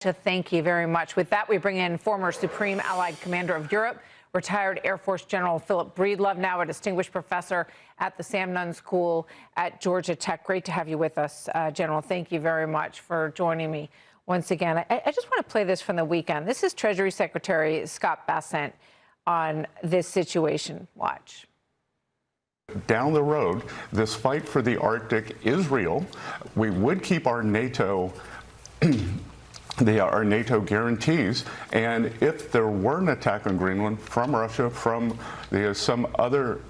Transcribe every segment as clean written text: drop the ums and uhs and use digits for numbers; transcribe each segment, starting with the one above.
Thank you very much. With that, we bring in former Supreme Allied Commander of Europe, retired Air Force General Philip Breedlove, now a distinguished professor at the Sam Nunn School at Georgia Tech. Great to have you with us, General. Thank you very much for joining me once again. I just want to play this from the weekend. This is Treasury Secretary Scott Bessent on this situation. Watch. Down the road, this fight for the Arctic is real. We would keep our NATO our NATO guarantees, and if there were an attack on Greenland from Russia, from some other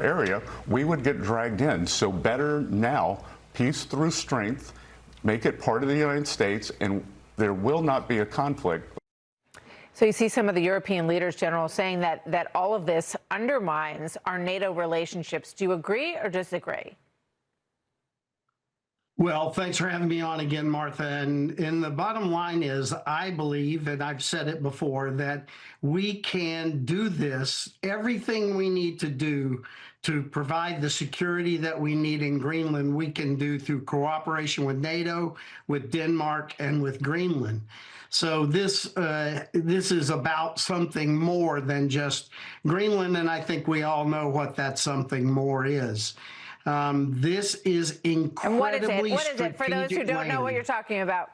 area, we would get dragged in. So better now, peace through strength, make it part of the United States, and there will not be a conflict. So you see some of the European leaders, General, saying that all of this undermines our NATO relationships. Do you agree or disagree? Well, thanks for having me on again, Martha. And the bottom line is, I believe, and I've said it before, that we can do this, everything we need to do to provide the security that we need in Greenland, we can do through cooperation with NATO, with Denmark, and with Greenland. So this is about something more than just Greenland, and I think we all know what that something more is. This is incredibly What is it? For those who don't know what you're talking about.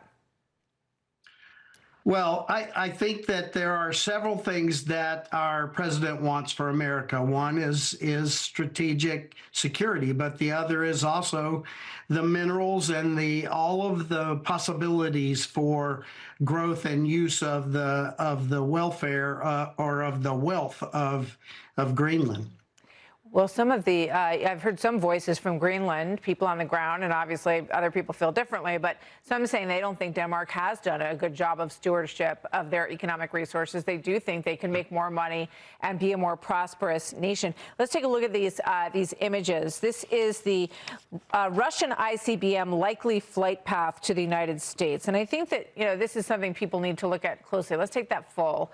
Well, I think that there are several things that our president wants for America. One is strategic security, but the other is also the minerals and all of the possibilities for growth and use of the welfare or of the wealth of Greenland. Well, some of the I've heard some voices from Greenland, people on the ground, and obviously other people feel differently, but some saying they don't think Denmark has done a good job of stewardship of their economic resources. They do think they can make more money and be a more prosperous nation. Let's take a look at these images. This is the Russian ICBM likely flight path to the United States. And I think that, this is something people need to look at closely. Let's take that full.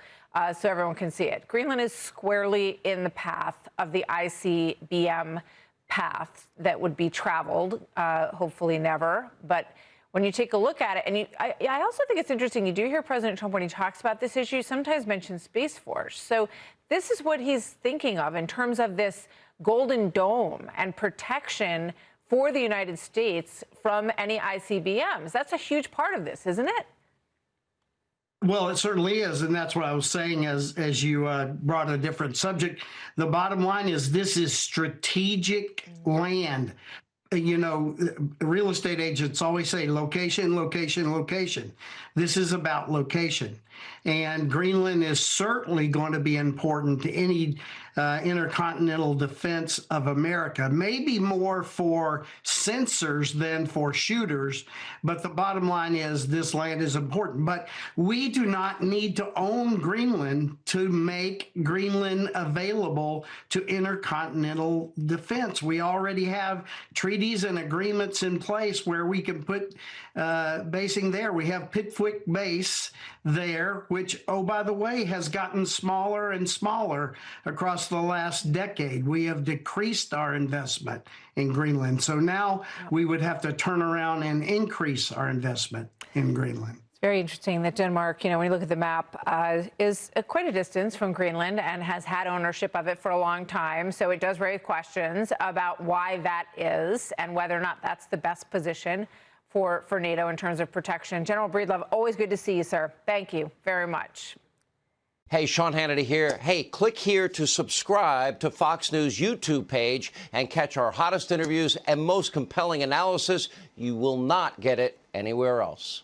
So everyone can see it. Greenland is squarely in the path of the ICBM path that would be traveled, hopefully never. But when you take a look at it, and I also think it's interesting, you do hear President Trump, when he talks about this issue, sometimes mention Space Force. So this is what he's thinking of in terms of this Golden Dome and protection for the United States from any ICBMs. That's a huge part of this, isn't it? Well, it certainly is, and that's what I was saying as you brought a different subject. The bottom line is this is strategic land. Real estate agents always say location, location, location. This is about location. And Greenland is certainly going to be important to any intercontinental defense of America, maybe more for sensors than for shooters. But the bottom line is this land is important. But we do not need to own Greenland to make Greenland available to intercontinental defense. We already have treaties and agreements in place where we can put basing there. We have Pittswick Base there, which, oh, by the way, has gotten smaller and smaller across the last decade. We have decreased our investment in Greenland. So now we would have to turn around and increase our investment in Greenland. It's very interesting that Denmark, when you look at the map, is quite a distance from Greenland and has had ownership of it for a long time. So it does raise questions about why that is and whether or not that's the best position for NATO in terms of protection. General Breedlove, always good to see you, sir. Thank you very much. Hey, Sean Hannity here. Hey, click here to subscribe to Fox News YouTube page and catch our hottest interviews and most compelling analysis. You will not get it anywhere else.